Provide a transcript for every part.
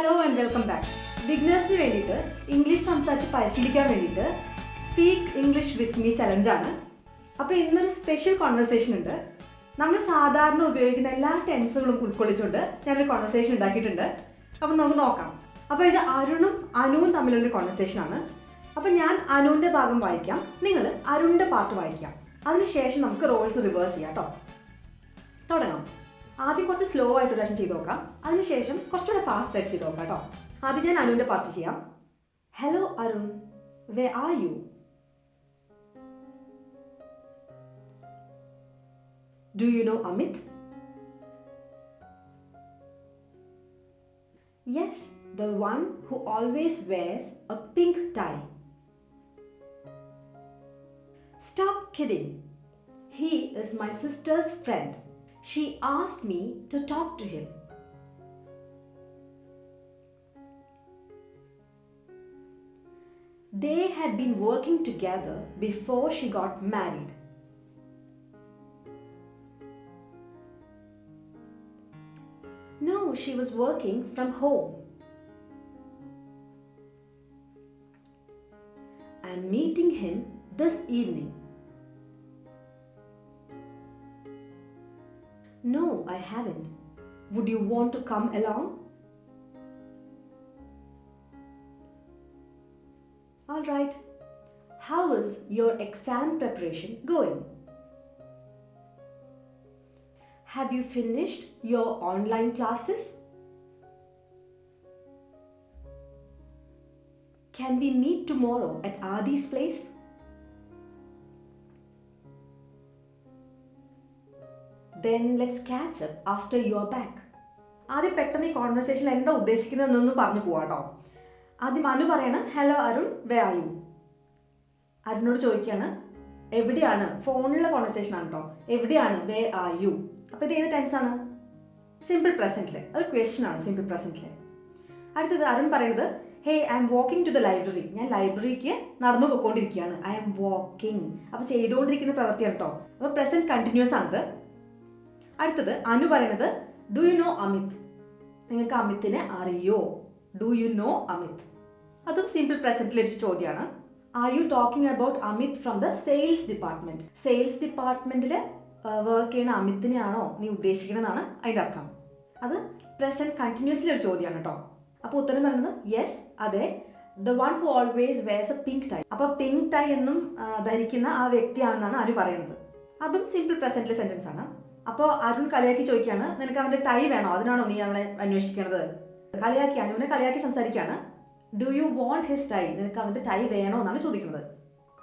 Hello and welcome back. ബിഗിനേഴ്സിന് വേണ്ടിയിട്ട് English സംസാരിച്ച് പരിശീലിക്കാൻ വേണ്ടിയിട്ട് സ്പീക്ക് ഇംഗ്ലീഷ് വിത്ത് മീ ചലഞ്ചാണ്. അപ്പോൾ ഇന്നൊരു സ്പെഷ്യൽ കോൺവെർസേഷൻ ഉണ്ട്. നമ്മൾ സാധാരണ ഉപയോഗിക്കുന്ന എല്ലാ ടെൻസുകളും ഉൾക്കൊള്ളിച്ചുകൊണ്ട് ഞാനൊരു കോൺവെർസേഷൻ ഉണ്ടാക്കിയിട്ടുണ്ട്. അപ്പം നമുക്ക് നോക്കാം. അപ്പോൾ ഇത് അരുണും അനുവും തമ്മിലുള്ളൊരു കോൺവെർസേഷനാണ്. അപ്പോൾ ഞാൻ അനുവിൻ്റെ ഭാഗം വായിക്കാം, നിങ്ങൾ അരുണിൻ്റെ പാർട്ട് വായിക്കാം. അതിനുശേഷം നമുക്ക് റോൾസ് റിവേഴ്സ് ചെയ്യാം കേട്ടോ. തുടങ്ങാം. ആദ്യം കുറച്ച് സ്ലോ ആയിട്ട് ഒരു പ്രാവശ്യം ചെയ്ത് നോക്കാം, അതിനുശേഷം കുറച്ചുകൂടെ ഫാസ്റ്റ് ആയിട്ട് ചെയ്ത് നോക്കാം കേട്ടോ. ആദ്യം ഞാൻ അനുവിൻ്റെ പാർട്ട് ചെയ്യാം. Hello Arun, where are you? Do you know Amit? Yes, the one who always wears a pink tie. Stop kidding. He is my sister's friend. She asked me to talk to him. They had been working together before she got married. No, she was working from home. I'm meeting him this evening. No, I haven't. Would you want to come along? All right. How is your exam preparation going? Have you finished your online classes? Can we meet tomorrow at Adi's place? Then let's catch up after you are back. ആദ്യം പെട്ടെന്ന് ഈ കോൺവെർസേഷനിൽ എന്താ ഉദ്ദേശിക്കുന്നതെന്നൊന്ന് പറഞ്ഞു പോവാട്ടോ. ആദ്യം അനു പറയാണ്, hello Arun, where are you? അരുണോട് ചോദിക്കുകയാണ് എവിടെയാണ്. ഫോണിലുള്ള കോൺവെർസേഷൻ ആണ് കേട്ടോ. എവിടെയാണ്, where are you? അപ്പോൾ ഇത് ഏത് ടെൻസ് ആണ്? സിമ്പിൾ പ്രസൻറ്റിലെ ഒരു ക്വസ്റ്റ്യൻ ആണ്, സിമ്പിൾ പ്രസൻറ്റിലെ. അടുത്തത് അരുൺ പറയുന്നത്, hey I'm walking to the library. ഞാൻ ലൈബ്രറിക്ക് നടന്നു പോയിക്കൊണ്ടിരിക്കുകയാണ്. I'm walking. അപ്പോൾ ചെയ്തുകൊണ്ടിരിക്കുന്ന പ്രവൃത്തിയാണ് കേട്ടോ. അപ്പോൾ പ്രസൻറ്റ് കണ്ടിന്യൂസ് ആണിത്. അടുത്തത് അനു പറയുന്നത്, ഡു യു നോ അമിത്? നിങ്ങൾക്ക് അമിത്തിനെ അറിയോ? Do you know Amit? അതും സിമ്പിൾ പ്രസൻറ്റിലൊരു ചോദ്യമാണ്. Are you talking about Amit from the sales department? Sales ഡിപ്പാർട്ട്മെന്റിൽ വർക്ക് ചെയ്യുന്ന അമിത്തിനെയാണോ നീ ഉദ്ദേശിക്കണമെന്നാണ് അതിൻ്റെ അർത്ഥം. അത് പ്രസൻറ്റ് കണ്ടിന്യൂസ്ലി ഒരു ചോദ്യമാണ് കേട്ടോ. അപ്പോൾ ഉത്തരം പറയുന്നത് യെസ്, അതെ, the one who always wears a pink tie. അപ്പോൾ പിങ്ക് ടൈ എന്നും ധരിക്കുന്ന ആ വ്യക്തിയാണെന്നാണ് അരു പറയുന്നത്. അതും സിമ്പിൾ പ്രസൻറ്റിലെ സെൻറ്റൻസ് ആണ്. അപ്പോൾ അരുൺ കളിയാക്കി ചോദിക്കുകയാണ്, നിനക്ക് അവൻ്റെ ടൈ വേണോ? അതിനാണോ നീ അവളെ അന്വേഷിക്കണത്? കളിയാക്കി, അനുവിനെ കളിയാക്കി സംസാരിക്കുകയാണ്. Do you want his tie? നിനക്ക് അവൻ്റെ ടൈ വേണോ എന്നാണ് ചോദിക്കുന്നത്.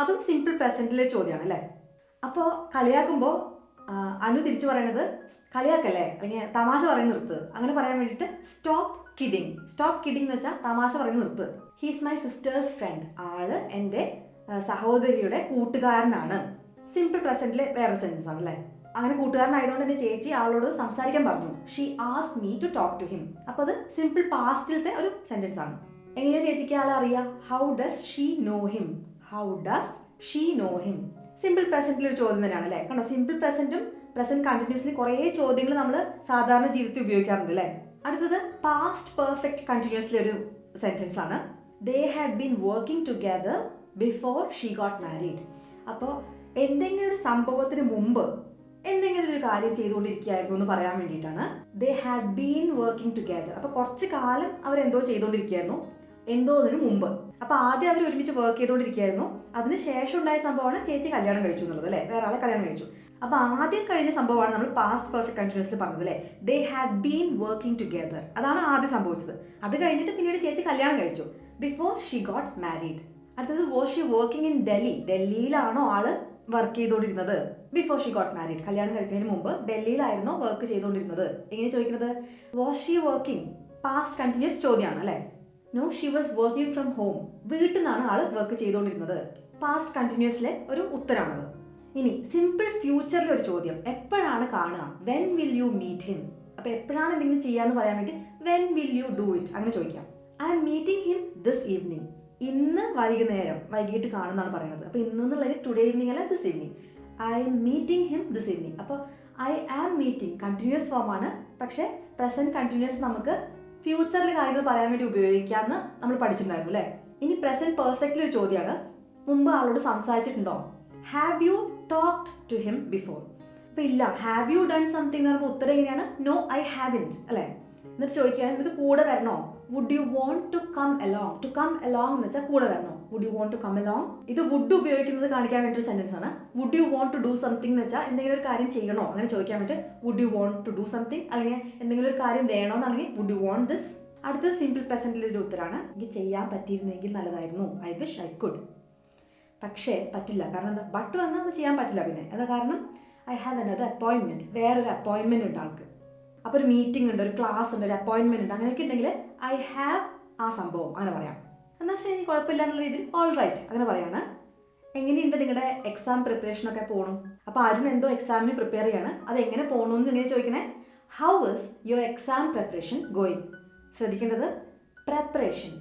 അതും സിമ്പിൾ പ്രസൻറ്റിലെ ചോദ്യമാണ് അല്ലേ. അപ്പോൾ കളിയാക്കുമ്പോൾ അനു തിരിച്ചു പറയണത്, കളിയാക്കല്ലേ, അല്ലെങ്കിൽ തമാശ പറയുന്ന നിർത്ത്, അങ്ങനെ പറയാൻ വേണ്ടിയിട്ട് സ്റ്റോപ്പ് കിഡിങ്. സ്റ്റോപ്പ് കിഡിങ് എന്ന് വെച്ചാൽ തമാശ പറയുന്ന നിർത്ത്. He's my sister's friend. ആള് എൻ്റെ സഹോദരിയുടെ കൂട്ടുകാരനാണ്. സിമ്പിൾ പ്രസൻറ്റിലെ വേറെ സെൻറ്റൻസ് ആണ് അല്ലേ. അങ്ങനെ കൂട്ടുകാരനായതുകൊണ്ട് എൻ്റെ ചേച്ചി ആളോട് സംസാരിക്കാൻ പറഞ്ഞു. She asked me to talk to him. അപ്പോൾ അത് സിമ്പിൾ പാസ്റ്റിലത്തെ ഒരു സെൻറ്റൻസ് ആണ്. എങ്ങനെയാണ് ചേച്ചിക്ക് ആളെ അറിയാം? How does she know him? How does she know him? Simple പ്രസൻറ്റിലൊരു ചോദ്യം തന്നെയാണ് അല്ലേ. കണ്ടോ, സിമ്പിൾ പ്രസൻറ്റും പ്രസൻറ്റ് കണ്ടിന്യൂസ്ലി കുറേ ചോദ്യങ്ങൾ നമ്മൾ സാധാരണ ജീവിതത്തിൽ ഉപയോഗിക്കാറുണ്ട് അല്ലേ. അടുത്തത് പാസ്റ്റ് പെർഫെക്റ്റ് കണ്ടിന്യൂസ്ലി ഒരു സെൻറ്റൻസ് ആണ്. ദേ had been working together before she got married. അപ്പോൾ എന്തെങ്കിലും ഒരു സംഭവത്തിന് മുമ്പ് എന്തെങ്കിലും ഒരു കാര്യം ചെയ്തുകൊണ്ടിരിക്കുകയായിരുന്നു എന്ന് പറയാൻ വേണ്ടിയിട്ടാണ് ദേ ഹാഡ് ബീൻ വർക്കിംഗ് ടുഗെദർ. അപ്പോൾ കുറച്ച് കാലം അവരെന്തോ ചെയ്തുകൊണ്ടിരിക്കുകയായിരുന്നു, എന്തോ അതിന് മുമ്പ്. അപ്പോൾ ആദ്യം അവർ ഒരുമിച്ച് വർക്ക് ചെയ്തുകൊണ്ടിരിക്കുകയായിരുന്നു. അതിന് ശേഷം ഉണ്ടായ സംഭവമാണ് ചേച്ചി കല്യാണം കഴിച്ചു എന്നുള്ളത് അല്ലേ. വേറെ ആളെ കല്യാണം കഴിച്ചു. അപ്പോൾ ആദ്യം കഴിഞ്ഞ സംഭവമാണ് നമ്മൾ പാസ്റ്റ് പെർഫെക്റ്റ് കണ്ടിന്യൂസ്ലി പറഞ്ഞത് അല്ലേ. They had been working together, അതാണ് ആദ്യം സംഭവിച്ചത്. അത് കഴിഞ്ഞിട്ട് പിന്നീട് ചേച്ചി കല്യാണം കഴിച്ചു, ബിഫോർ ഷീ ഗോട്ട് മാരീഡ്. അടുത്തത് was she working in Delhi. ഡൽഹിയിലാണോ ആള് വർക്ക് ചെയ്തുകൊണ്ടിരുന്നത്? Before she got married. കല്യാണം കഴിക്കുന്നതിന് മുമ്പ് ഡൽഹിയിലായിരുന്നോ വർക്ക് ചെയ്തുകൊണ്ടിരുന്നത്? എങ്ങനെ ചോദിക്കുന്നത്? Was she working, past continuous ചോദ്യമാണ് അല്ലേ. No, she was working from home. വീട്ടിൽ നിന്നാണ് ആൾ വർക്ക് ചെയ്തുകൊണ്ടിരുന്നത്. പാസ്റ്റ് കണ്ടിന്യൂസിലെ ഒരു ഉത്തരമാണത്. ഇനി സിമ്പിൾ ഫ്യൂച്ചറിലെ ഒരു ചോദ്യം, എപ്പോഴാണ് കാണുക? When will you meet him? അപ്പോൾ എപ്പോഴാണ് എന്തെങ്കിലും ചെയ്യാന്ന് പറയാൻ വേണ്ടി when will you do it അങ്ങനെ ചോദിക്കാം. I am meeting him this evening. ഇന്ന് വൈകുന്നേരം, വൈകിട്ട് കാണുന്നതാണ് പറയുന്നത്. അപ്പോൾ ഇന്ന് എന്നുള്ളത് ടുഡേ ഈവനിങ് അല്ല, this evening. I am meeting him this evening. അപ്പോൾ ഐ ആം മീറ്റിംഗ് കണ്ടിന്യൂസ് ഫോമാണ്, പക്ഷേ പ്രസൻറ്റ് കണ്ടിന്യൂസ് നമുക്ക് ഫ്യൂച്ചറിൽ കാര്യങ്ങൾ പറയാൻ വേണ്ടി ഉപയോഗിക്കാമെന്ന് നമ്മൾ പഠിച്ചിട്ടുണ്ടായിരുന്നു അല്ലേ. ഇനി പ്രസന്റ് പെർഫെക്റ്റിൽ ഒരു ചോദ്യമാണ്. മുമ്പ് ആളോട് സംസാരിച്ചിട്ടുണ്ടോ? Have you talked to him before? അപ്പോൾ ഇല്ല. ഹാവ് യു ഡൺ സംതിങ് എന്ന് പറയുമ്പോൾ ഉത്തരം എങ്ങനെയാണ്? നോ ഐ ഹാവിൻറ്റ് അല്ലേ. എന്നിട്ട് ചോദിക്കുകയാണ് നിനക്ക് കൂടെ വരണോ? Would you want to come along? To come along എന്ന് വെച്ചാൽ കൂടെ വരണോ? Would you want to come along? ഇത് വുഡ് ഉപയോഗിക്കുന്നത് കാണിക്കാൻ വേണ്ടി ഒരു സെന്റൻസ് ആണ്. Would you want to do something എന്ന് വെച്ചാൽ എന്തെങ്കിലും ഒരു കാര്യം ചെയ്യണോ അങ്ങനെ ചോദിക്കാൻ വേണ്ടി would you want to do something, അല്ലെങ്കിൽ എന്തെങ്കിലും ഒരു കാര്യം വേണോന്നാണെങ്കിൽ വുഡ് യു വോണ്ട് ദിസ്. അടുത്ത സിമ്പിൾ പ്രസന്റിലൊരു ഉത്തരമാണ്. എനിക്ക് ചെയ്യാൻ പറ്റിയിരുന്നെങ്കിൽ നല്ലതായിരുന്നു. I wish I could. പക്ഷേ പറ്റില്ല. കാരണം എന്താ? ബട്ട് വന്നാൽ അത് ചെയ്യാൻ പറ്റില്ല. പിന്നെ എന്താ കാരണം? I have another appointment. വേറൊരു അപ്പോയിൻമെൻറ്റ് ഉണ്ട് ആൾക്ക്. അപ്പോൾ ഒരു മീറ്റിംഗ് ഉണ്ട്, ഒരു ക്ലാസ് ഉണ്ട്, ഒരു അപ്പോയിൻമെൻറ്റ് ഉണ്ട്. അങ്ങനെയൊക്കെ ഉണ്ടെങ്കിൽ ഐ ഹാവ് ആ സംഭവം അങ്ങനെ പറയാം. എന്നാൽ ശരി കുഴപ്പമില്ല എന്നുള്ള രീതിയിൽ ഓൾ റൈറ്റ് അങ്ങനെ പറയാണ്. എങ്ങനെയുണ്ട് നിങ്ങളുടെ എക്സാം പ്രിപ്പറേഷനൊക്കെ പോകണം? അപ്പോൾ അരുൺ എന്തോ എക്സാമിന് പ്രിപ്പയർ ചെയ്യാണ്. അത് എങ്ങനെ പോകണമെന്ന് എങ്ങനെ ചോദിക്കണേ? How is your exam preparation going? ശ്രദ്ധിക്കേണ്ടത് പ്രിപ്പറേഷൻ.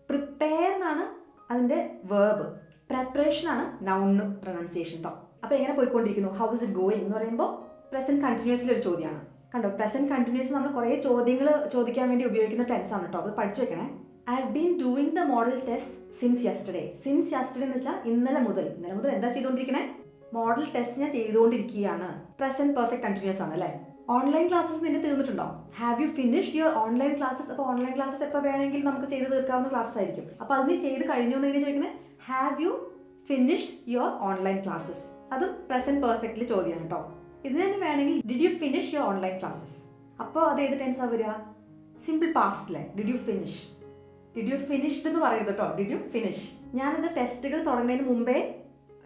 പ്രിപ്പയർ എന്നാണ് അതിൻ്റെ വേർബ്, പ്രിപ്പറേഷനാണ് നൗൺ പ്രൊനൗൺസിയേഷൻ കേട്ടോ. അപ്പോൾ എങ്ങനെ പോയിക്കൊണ്ടിരിക്കുന്നു? ഹൗ ഇസ് ഇറ്റ് ഗോയിങ് എന്ന് പറയുമ്പോൾ പ്രസന്റ് കണ്ടിന്യൂസിലൊരു ചോദ്യമാണ്. കണ്ടോ, പ്രസന്റ് കണ്ടിന്യൂസ് നമ്മൾ കുറേ ചോദ്യങ്ങൾ ചോദിക്കാൻ വേണ്ടി ഉപയോഗിക്കുന്ന ടെൻസാണ് കേട്ടോ. അത് പഠിച്ചു വെക്കണേ. I have been doing the model test since yesterday. Since yesterday എന്ന് വെച്ചാൽ ഇന്നലെ മുതൽ എന്താ ചെയ്തുകൊണ്ടിരിക്കണേ? മോഡൽ ടെസ്റ്റ് ഞാൻ ചെയ്തുകൊണ്ടിരിക്കുകയാണ്. പ്രസന്റ് പെർഫെക്റ്റ് കണ്ടിന്യൂസ് ആണ് അല്ലേ. ഓൺലൈൻ ക്ലാസ്സസ് നിന്റെ തീർന്നിട്ടുണ്ടോ? Have you finished your online classes? അപ്പോൾ ഓൺലൈൻ ക്ലാസ്സസ് എപ്പോൾ വേണമെങ്കിലും നമുക്ക് ചെയ്ത് തീർക്കാവുന്ന ക്ലാസ്സസ് ആയിരിക്കും. അപ്പോൾ അതിന് ചെയ്ത് കഴിഞ്ഞു എന്ന് എങ്ങനെ ചോദിക്കുന്നത്? Have you finished your online classes? അതും പ്രസന്റ് പെർഫെക്റ്റിൽ ചോദ്യമാണ് കേട്ടോ. ഇതിന് തന്നെ വേണമെങ്കിൽ did you finish your online classes? അപ്പോൾ അത് ഏത് ടെൻസാണ് വരിക? സിമ്പിൾ പാസ്റ്റിലെ did you finish. Did you finished എന്ന് പറയരുത് കേട്ടോ, ഡിഡ് യു ഫിനിഷ്. ഞാനിത് ടെസ്റ്റുകൾ തുടങ്ങുന്നതിന് മുമ്പേ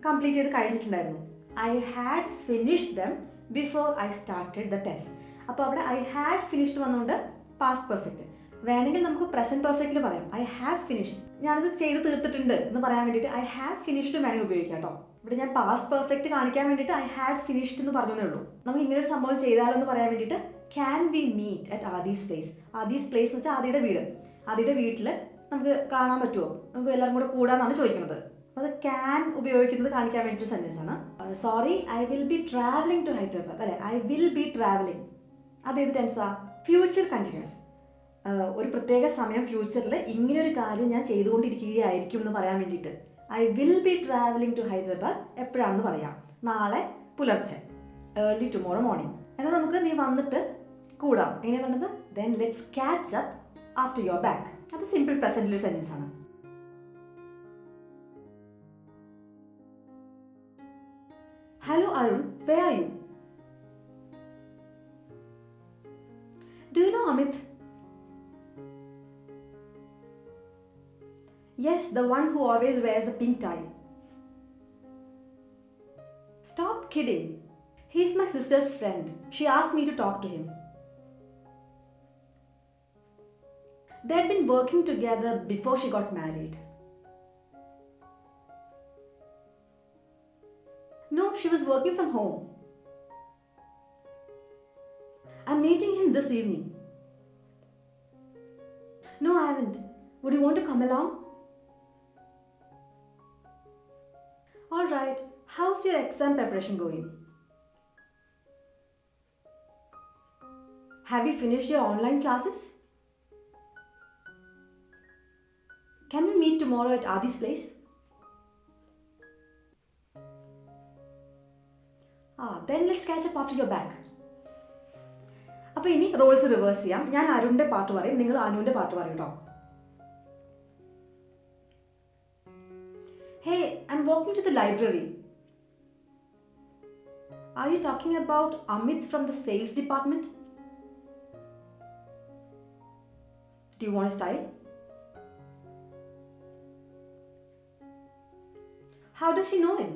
കംപ്ലീറ്റ് ചെയ്ത് കഴിഞ്ഞിട്ടുണ്ടായിരുന്നു. I had finished them before I started the test. അപ്പോൾ അവിടെ ഐ ഹാഡ് ഫിനിഷ്ഡ് വന്നുകൊണ്ട് പാസ്റ്റ് പെർഫെക്റ്റ്. വേണമെങ്കിൽ നമുക്ക് പ്രസന്റ് പെർഫെക്റ്റിൽ പറയാം. ഐ ഹാവ് ഫിനിഷ്ഡ്, ഞാനത് ചെയ്ത് തീർത്തിട്ടുണ്ട് എന്ന് പറയാൻ വേണ്ടിയിട്ട് ഐ ഹാവ് ഫിനിഷ്ഡ് വേണമെങ്കിൽ ഉപയോഗിക്കാം കേട്ടോ. ഇവിടെ ഞാൻ പാസ്റ്റ് പെർഫെക്റ്റ് കാണിക്കാൻ വേണ്ടിയിട്ട് ഐ ഹാഡ് ഫിനിഷ്ഡ് എന്ന് പറഞ്ഞതേ ഉള്ളൂ. നമുക്ക് ഇങ്ങനെ ഒരു സംഭവം ചെയ്താലോ എന്ന് പറയാൻ വേണ്ടിയിട്ട് can we meet at Aadi's place? Aadi's place എന്ന് വെച്ചാൽ ആദിയുടെ വീട്. ആദിയുടെ വീട്ടിൽ നമുക്ക് കാണാൻ പറ്റുമോ? നമുക്ക് എല്ലാവരും കൂടെ കൂടാന്നാണ് ചോദിക്കുന്നത്. അത് ക്യാൻ ഉപയോഗിക്കുന്നത് കാണിക്കാൻ വേണ്ടിയിട്ട് സെൻറ്റൻസ് ആണ്. Sorry I will be travelling to Hyderabad അല്ലേ. ഐ വിൽ ബി ട്രാവലിംഗ് അതേത് ടെൻസാ? Future continuous. ഒരു പ്രത്യേക സമയം ഫ്യൂച്ചറിൽ ഇങ്ങനൊരു കാര്യം ഞാൻ ചെയ്തുകൊണ്ടിരിക്കുകയായിരിക്കും എന്ന് പറയാൻ വേണ്ടിയിട്ട് I will be travelling to Hyderabad എപ്പോഴാണെന്ന് പറയാം? നാളെ പുലർച്ചെ, ഏർലി ടുമോറോ മോർണിംഗ്. എന്നാൽ നമുക്ക് നീ വന്നിട്ട് കൂടാം. എങ്ങനെയാണ് പറഞ്ഞത്? Then let's catch up after your back. അത് സിമ്പിൾ പ്രസന്റിലെ സെൻറ്റൻസ് ആണ്. Hello Arun, where are you? Do you know Amit? Yes, the one who always wears the pink tie. Stop kidding. He's my sister's friend. She asked me to talk to him. They had been working together before she got married. No, she was working from home. I'm meeting him this evening. No, I haven't. Would you want to come along? All right. How's your exam preparation going? Have you finished your online classes? Can we meet tomorrow at Adi's place? Then let's catch up after you're back. അപ്പോൾ ഇനി Rolls reverse ചെയ്യാം. ഞാൻ അരുണിൻ്റെ പാട്ട് പറയും, നിങ്ങൾ അനുവിൻ്റെ പാട്ട് പറയും കേട്ടോ. Hey, I'm walking to the library. Are you talking about Amit from the sales department? Do you want a style? How does she know him?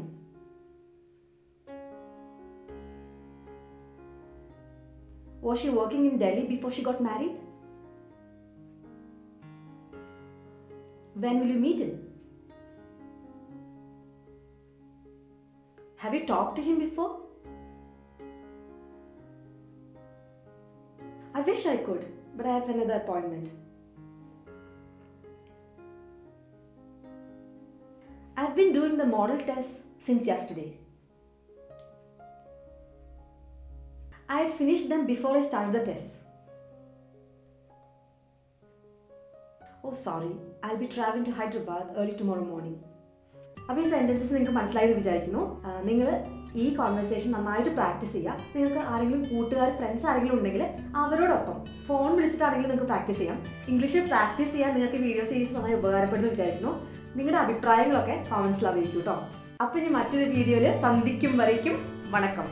Was she working in Delhi before she got married? When will you meet him? Have you talked to him before? I wish I could, but I have another appointment. I've been doing the model test since yesterday. I had finished them before I started the test. Oh sorry, I will be travelling to Hyderabad early tomorrow morning. അപ്പോൾ ഈ sentences നിങ്ങൾക്ക് മനസ്സിലായെന്ന് വിചാരിക്കുന്നു. നിങ്ങൾ ഈ conversation നന്നായിട്ട് practice ചെയ്യുക. നിങ്ങൾക്ക് ആരെങ്കിലും കൂട്ടുകാർ, ഫ്രണ്ട്സ് ആരെങ്കിലും ഉണ്ടെങ്കിൽ അവരോടൊപ്പം ഫോൺ വിളിച്ചിട്ടാണെങ്കിലും നിങ്ങൾക്ക് പ്രാക്ടീസ് ചെയ്യാം. ഇംഗ്ലീഷ് പ്രാക്ടീസ് ചെയ്യാൻ നിങ്ങൾക്ക് വീഡിയോ സീരീസ് നന്നായി ഉപകാരപ്പെടുന്നു വിചാരിക്കുന്നു. നിങ്ങളുടെ അഭിപ്രായങ്ങളൊക്കെ കമൻസിൽ അറിയിക്കൂ കേട്ടോ. അപ്പോൾ ഇനി മറ്റൊരു വീഡിയോയിൽ സന്ധിക്കും വരയ്ക്കും വണക്കം.